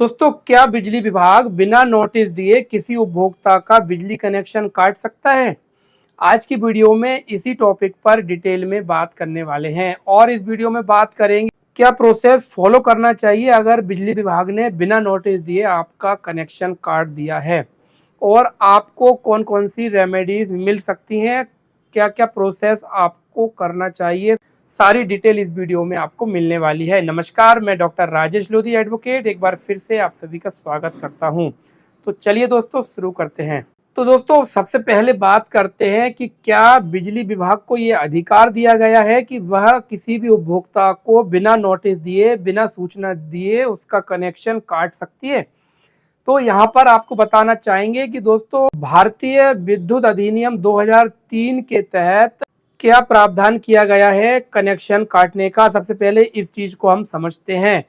दोस्तों, क्या बिजली विभाग बिना नोटिस दिए किसी उपभोक्ता का बिजली कनेक्शन काट सकता है? आज की वीडियो में इसी टॉपिक पर डिटेल में बात करने वाले हैं और इस वीडियो में बात करेंगे क्या प्रोसेस फॉलो करना चाहिए अगर बिजली विभाग ने बिना नोटिस दिए आपका कनेक्शन काट दिया है और आपको कौन कौन सी रेमेडीज मिल सकती हैं, क्या क्या प्रोसेस आपको करना चाहिए। सारी डिटेल इस वीडियो में आपको मिलने वाली है। नमस्कार, मैं डॉक्टर राजेश लोधी एडवोकेट एक बार फिर से आप सभी का स्वागत करता हूं। तो चलिए दोस्तों, शुरू करते हैं। तो दोस्तों, सबसे पहले बात करते हैं कि क्या बिजली विभाग को ये अधिकार दिया गया है कि वह किसी भी उपभोक्ता को बिना नोटिस दिए, बिना सूचना दिए उसका कनेक्शन काट सकती है। तो यहाँ पर आपको बताना चाहेंगे कि दोस्तों, भारतीय विद्युत अधिनियम 2003 के तहत क्या प्रावधान किया गया है कनेक्शन काटने का। सबसे पहले इस चीज को हम समझते हैं।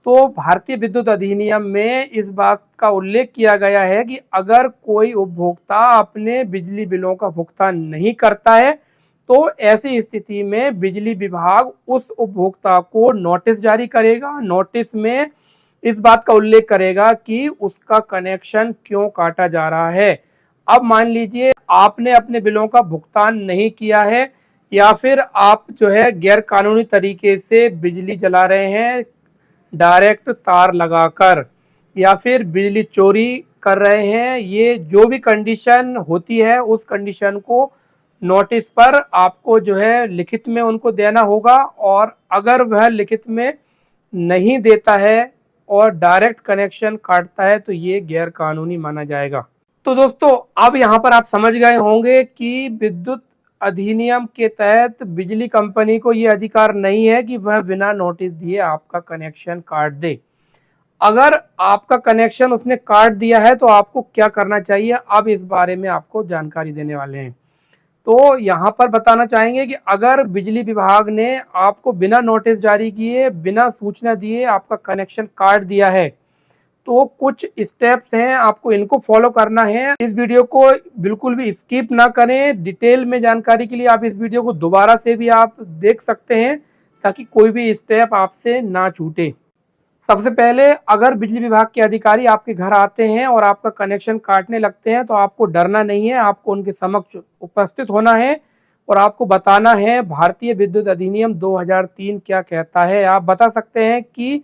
तो भारतीय विद्युत अधिनियम में इस बात का उल्लेख किया गया है कि अगर कोई उपभोक्ता अपने बिजली बिलों का भुगतान नहीं करता है तो ऐसी स्थिति में बिजली विभाग उस उपभोक्ता को नोटिस जारी करेगा। नोटिस में इस बात का उल्लेख करेगा कि उसका कनेक्शन क्यों काटा जा रहा है। अब मान लीजिए आपने अपने बिलों का भुगतान नहीं किया है या फिर आप जो है गैर कानूनी तरीके से बिजली जला रहे हैं डायरेक्ट तार लगाकर, या फिर बिजली चोरी कर रहे हैं। ये जो भी कंडीशन होती है उस कंडीशन को नोटिस पर आपको जो है लिखित में उनको देना होगा, और अगर वह लिखित में नहीं देता है और डायरेक्ट कनेक्शन काटता है तो ये गैर कानूनी माना जाएगा। तो दोस्तों, अब यहाँ पर आप समझ गए होंगे कि विद्युत अधिनियम के तहत बिजली कंपनी को ये अधिकार नहीं है कि वह बिना नोटिस दिए आपका कनेक्शन काट दे। अगर आपका कनेक्शन उसने काट दिया है तो आपको क्या करना चाहिए, अब इस बारे में आपको जानकारी देने वाले हैं। तो यहाँ पर बताना चाहेंगे कि अगर बिजली विभाग ने आपको बिना नोटिस जारी किए, बिना सूचना दिए आपका कनेक्शन काट दिया है तो कुछ स्टेप्स हैं, आपको इनको फॉलो करना है। इस वीडियो को बिल्कुल भी स्किप ना करें। डिटेल में जानकारी के लिए आप इस वीडियो को दोबारा से भी आप देख सकते हैं ताकि कोई भी स्टेप आपसे ना छूटे। सबसे पहले, अगर बिजली विभाग के अधिकारी आपके घर आते हैं और आपका कनेक्शन काटने लगते हैं तो आपको डरना नहीं है, आपको उनके समक्ष उपस्थित होना है और आपको बताना है भारतीय विद्युत अधिनियम 2003 क्या कहता है। आप बता सकते हैं कि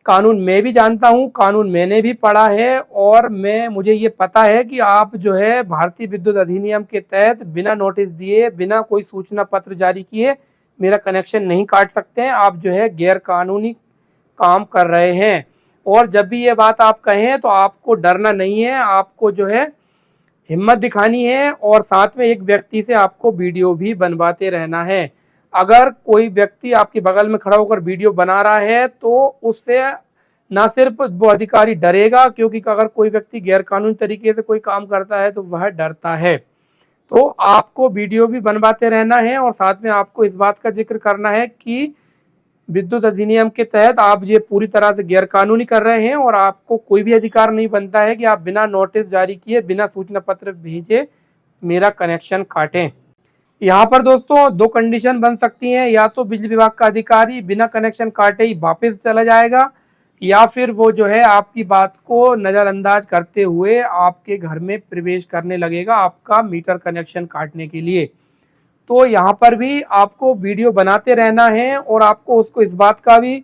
कानून मैं भी जानता हूँ, कानून मैंने भी पढ़ा है और मुझे ये पता है कि आप जो है भारतीय विद्युत अधिनियम के तहत बिना नोटिस दिए, बिना कोई सूचना पत्र जारी किए मेरा कनेक्शन नहीं काट सकते हैं। आप जो है गैर कानूनी काम कर रहे हैं। और जब भी ये बात आप कहें तो आपको डरना नहीं है, आपको जो है हिम्मत दिखानी है और साथ में एक व्यक्ति से आपको वीडियो भी बनवाते रहना है। अगर कोई व्यक्ति आपके बगल में खड़ा होकर वीडियो बना रहा है तो उससे ना सिर्फ वो अधिकारी डरेगा, क्योंकि अगर कोई व्यक्ति गैर कानूनी तरीके से कोई काम करता है तो वह डरता है। तो आपको वीडियो भी बनवाते रहना है और साथ में आपको इस बात का जिक्र करना है कि विद्युत अधिनियम के तहत आप ये पूरी तरह से गैर कानूनी कर रहे हैं और आपको कोई भी अधिकार नहीं बनता है कि आप बिना नोटिस जारी किए, बिना सूचना पत्र भेजे मेरा कनेक्शन काटें। यहाँ पर दोस्तों दो कंडीशन बन सकती हैं, या तो बिजली विभाग का अधिकारी बिना कनेक्शन काटे ही वापस चला जाएगा, या फिर वो जो है आपकी बात को नज़रअंदाज करते हुए आपके घर में प्रवेश करने लगेगा आपका मीटर कनेक्शन काटने के लिए। तो यहाँ पर भी आपको वीडियो बनाते रहना है और आपको उसको इस बात का भी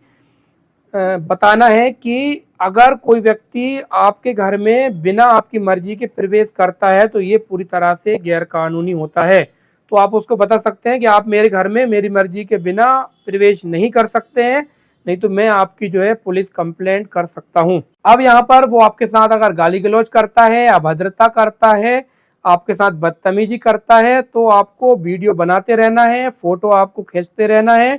बताना है कि अगर कोई व्यक्ति आपके घर में बिना आपकी मर्जी के प्रवेश करता है तो ये पूरी तरह से गैर कानूनी होता है। तो आप उसको बता सकते हैं कि आप मेरे घर में मेरी मर्जी के बिना प्रवेश नहीं कर सकते हैं, नहीं तो मैं आपकी जो है पुलिस कंप्लेंट कर सकता हूं। अब यहाँ पर वो आपके साथ अगर गाली गलौज करता है, अभद्रता करता है, आपके साथ बदतमीजी करता है तो आपको वीडियो बनाते रहना है, फोटो आपको खींचते रहना है,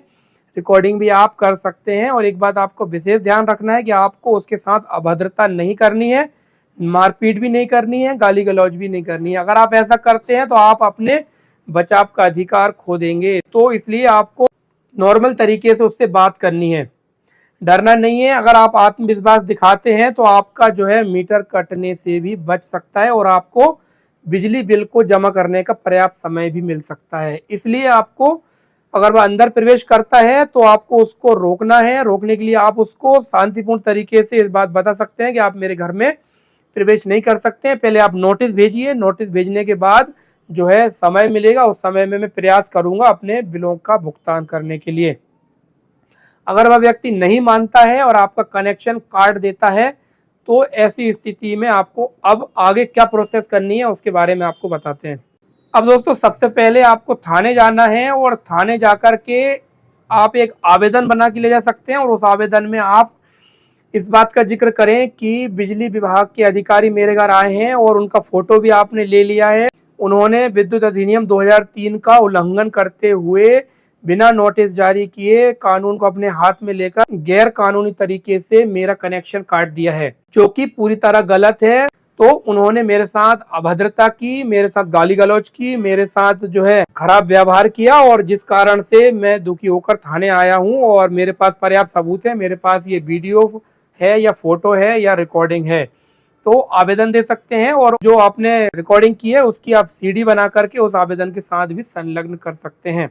रिकॉर्डिंग भी आप कर सकते हैं। और एक बात आपको विशेष ध्यान रखना है कि आपको उसके साथ अभद्रता नहीं करनी है, मारपीट भी नहीं करनी है, गाली गलौज भी नहीं करनी है। अगर आप ऐसा करते हैं तो आप अपने बचाव का अधिकार खो देंगे। तो इसलिए आपको नॉर्मल तरीके से उससे बात करनी है, डरना नहीं है। अगर आप आत्मविश्वास दिखाते हैं तो आपका जो है मीटर कटने से भी बच सकता है और आपको बिजली बिल को जमा करने का पर्याप्त समय भी मिल सकता है। इसलिए आपको अगर वह अंदर प्रवेश करता है तो आपको उसको रोकना है। रोकने के लिए आप उसको शांतिपूर्ण तरीके से इस बात बता सकते हैं कि आप मेरे घर में प्रवेश नहीं कर सकते हैं। पहले आप नोटिस भेजिए, नोटिस भेजने के बाद जो है समय मिलेगा, उस समय में मैं प्रयास करूंगा अपने बिलों का भुगतान करने के लिए। अगर वह व्यक्ति नहीं मानता है और आपका कनेक्शन काट देता है तो ऐसी स्थिति में आपको अब आगे क्या प्रोसेस करनी है उसके बारे में आपको बताते हैं। अब दोस्तों सबसे पहले आपको थाने जाना है और थाने जाकर के आप एक आवेदन बना के ले जा सकते हैं और उस आवेदन में आप इस बात का जिक्र करें कि बिजली विभाग के अधिकारी मेरे घर आए हैं और उनका फोटो भी आपने ले लिया है। उन्होंने विद्युत अधिनियम 2003 का उल्लंघन करते हुए बिना नोटिस जारी किए कानून को अपने हाथ में लेकर गैर कानूनी तरीके से मेरा कनेक्शन काट दिया है, जो कि पूरी तरह गलत है। तो उन्होंने मेरे साथ अभद्रता की, मेरे साथ गाली गलौज की, मेरे साथ जो है खराब व्यवहार किया और जिस कारण से मैं दुखी होकर थाने आया हूं और मेरे पास पर्याप्त सबूत है। मेरे पास ये वीडियो है या फोटो है या रिकॉर्डिंग है, तो आवेदन दे सकते हैं और जो आपने रिकॉर्डिंग की है उसकी आप सीडी बना करके उस आवेदन के साथ भी संलग्न कर सकते हैं।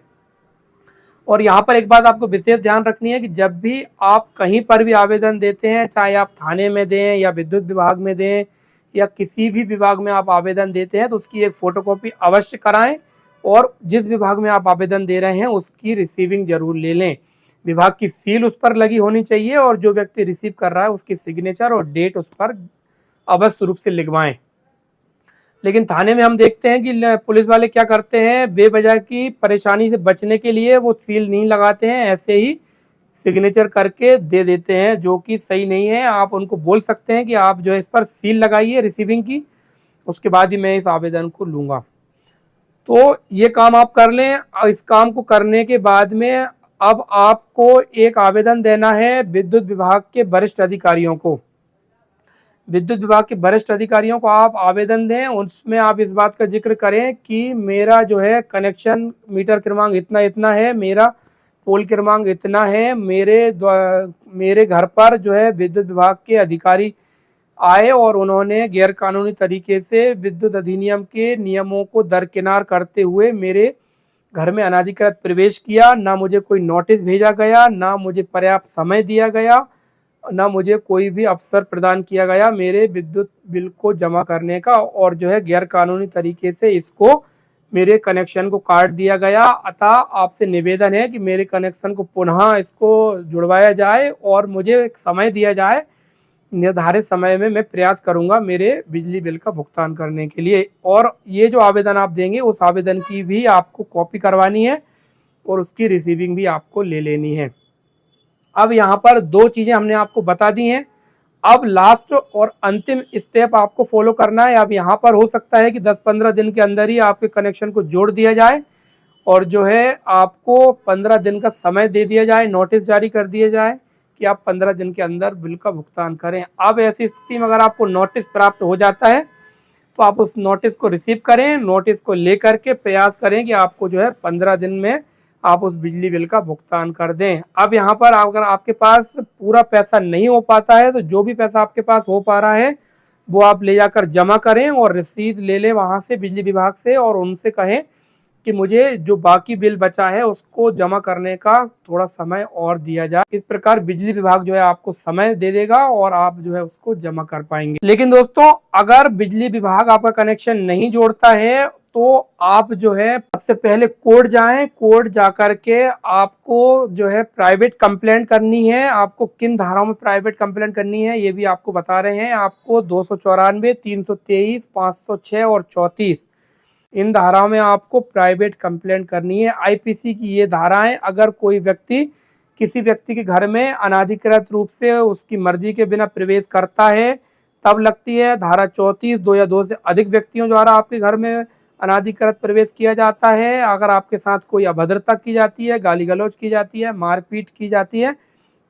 और यहाँ पर एक बात आपको विशेष ध्यान रखनी है कि जब भी आप कहीं पर भी आवेदन देते हैं, चाहे आप थाने में दें या विद्युत विभाग में दें या किसी भी विभाग में आप आवेदन देते हैं, तो उसकी एक फोटोकॉपी अवश्य कराएं और जिस विभाग में आप आवेदन दे रहे हैं उसकी रिसीविंग जरूर ले लें। विभाग की सील उस पर लगी होनी चाहिए और जो व्यक्ति रिसीव कर रहा है उसकी सिग्नेचर और डेट उस पर अवश्य रूप से लिखवाएं। लेकिन थाने में हम देखते हैं कि पुलिस वाले क्या करते हैं, बेवजह की परेशानी से बचने के लिए वो सील नहीं लगाते हैं, ऐसे ही सिग्नेचर करके दे देते हैं, जो कि सही नहीं है। आप उनको बोल सकते हैं कि आप जो है इस पर सील लगाइए रिसीविंग की, उसके बाद ही मैं इस आवेदन को लूंगा। तो ये काम आप कर लें। इस काम को करने के बाद में अब आपको एक आवेदन देना है विद्युत विभाग के वरिष्ठ अधिकारियों को। विद्युत विभाग के वरिष्ठ अधिकारियों को आप आवेदन दें, उसमें आप इस बात का जिक्र करें कि मेरा जो है कनेक्शन मीटर क्रमांक इतना इतना है, मेरा पोल क्रमांक इतना है, मेरे घर पर जो है विद्युत विभाग के अधिकारी आए और उन्होंने गैर कानूनी तरीके से विद्युत अधिनियम के नियमों को दरकिनार करते हुए मेरे घर में अनाधिकृत प्रवेश किया। ना मुझे कोई नोटिस भेजा गया, ना मुझे पर्याप्त समय दिया गया, ना मुझे कोई भी अवसर प्रदान किया गया मेरे विद्युत बिल को जमा करने का, और जो है गैर कानूनी तरीके से इसको मेरे कनेक्शन को काट दिया गया। अतः आपसे निवेदन है कि मेरे कनेक्शन को पुनः इसको जुड़वाया जाए और मुझे एक समय दिया जाए। निर्धारित समय में मैं प्रयास करूंगा मेरे बिजली बिल का भुगतान करने के लिए। और ये जो आवेदन आप देंगे उस आवेदन की भी आपको कॉपी करवानी है और उसकी रिसीविंग भी आपको ले लेनी है। अब यहाँ पर दो चीजें हमने आपको बता दी हैं। अब लास्ट और अंतिम स्टेप आपको फॉलो करना है। अब यहाँ पर हो सकता है कि 10-15 दिन के अंदर ही आपके कनेक्शन को जोड़ दिया जाए और जो है आपको 15 दिन का समय दे दिया जाए, नोटिस जारी कर दिया जाए कि आप 15 दिन के अंदर बिल का भुगतान करें। अब ऐसी स्थिति में अगर आपको नोटिस प्राप्त हो जाता है तो आप उस नोटिस को रिसीव करें, नोटिस को लेकर के प्रयास करें कि आपको जो है 15 दिन में आप उस बिजली बिल का भुगतान कर दें। अब यहाँ पर अगर आपके पास पूरा पैसा नहीं हो पाता है तो जो भी पैसा आपके पास हो पा रहा है वो आप ले जाकर जमा करें और रसीद ले लें वहां से बिजली विभाग से और उनसे कहें कि मुझे जो बाकी बिल बचा है उसको जमा करने का थोड़ा समय और दिया जाए। इस प्रकार बिजली विभाग जो है आपको समय दे देगा और आप जो है उसको जमा कर पाएंगे। लेकिन दोस्तों अगर बिजली विभाग आपका कनेक्शन नहीं जोड़ता है तो आप जो है सबसे पहले कोर्ट जाएं। कोर्ट जाकर के आपको जो है प्राइवेट कंप्लेंट करनी है। आपको किन धाराओं में प्राइवेट कंप्लेंट करनी है ये भी आपको बता रहे हैं। आपको 294, 323, 506 और 34 इन धाराओं में आपको प्राइवेट कंप्लेंट करनी है। आईपीसी की ये धाराएं, अगर कोई व्यक्ति किसी व्यक्ति के घर में अनाधिकृत रूप से उसकी मर्जी के बिना प्रवेश करता है तब लगती है। धारा 34, 2 या 2 से अधिक व्यक्तियों द्वारा आपके घर में अनाधिकृत प्रवेश किया जाता है, अगर आपके साथ कोई अभद्रता की जाती है, गाली गलौज की जाती है, मारपीट की जाती है,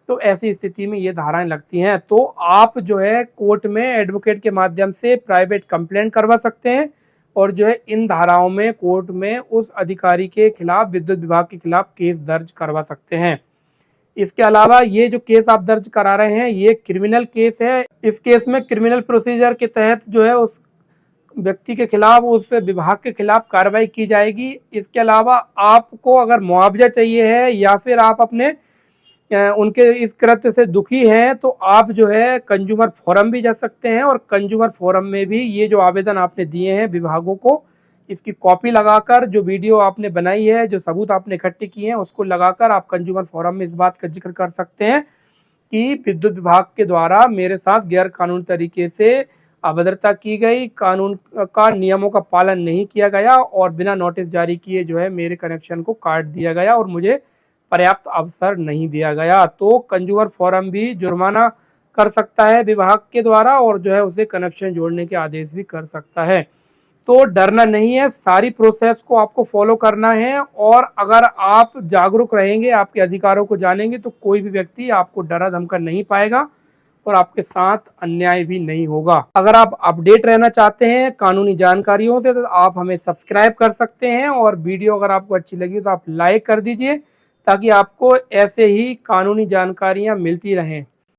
तो ऐसी स्थिति में ये धाराएं लगती हैं। तो आप जो है कोर्ट में एडवोकेट के माध्यम से प्राइवेट कंप्लेंट करवा सकते हैं और जो है इन धाराओं में कोर्ट में उस अधिकारी के खिलाफ, विद्युत विभाग के खिलाफ केस दर्ज करवा सकते हैं। इसके अलावा ये जो केस आप दर्ज करा रहे हैं ये क्रिमिनल केस है। इस केस में क्रिमिनल प्रोसीजर के तहत जो है व्यक्ति के खिलाफ, उस विभाग के खिलाफ कार्रवाई की जाएगी। इसके अलावा आपको अगर मुआवजा चाहिए है या फिर आप अपने उनके इस कृत्य से दुखी हैं तो आप जो है कंज्यूमर फोरम भी जा सकते हैं, और कंज्यूमर फोरम में भी ये जो आवेदन आपने दिए हैं विभागों को, इसकी कॉपी लगाकर, जो वीडियो आपने बनाई है, जो सबूत आपने इकट्ठे किए हैं, उसको लगाकर आप कंज्यूमर फोरम में इस बात का जिक्र कर सकते हैं कि विद्युत विभाग के द्वारा मेरे साथ गैर कानूनी तरीके से अभद्रता की गई, कानून का नियमों का पालन नहीं किया गया और बिना नोटिस जारी किए जो है मेरे कनेक्शन को काट दिया गया और मुझे पर्याप्त अवसर नहीं दिया गया। तो कंज्यूमर फोरम भी जुर्माना कर सकता है विभाग के द्वारा और जो है उसे कनेक्शन जोड़ने के आदेश भी कर सकता है। तो डरना नहीं है, सारी प्रोसेस को आपको फॉलो करना है, और अगर आप जागरूक रहेंगे, आपके अधिकारों को जानेंगे, तो कोई भी व्यक्ति आपको डरा धमका नहीं पाएगा और आपके साथ अन्याय भी नहीं होगा। अगर आप अपडेट रहना चाहते हैं कानूनी जानकारियों से तो आप हमें सब्सक्राइब कर सकते हैं, और वीडियो अगर आपको अच्छी लगी तो आप लाइक कर दीजिए ताकि आपको ऐसे ही कानूनी जानकारियां मिलती रहें।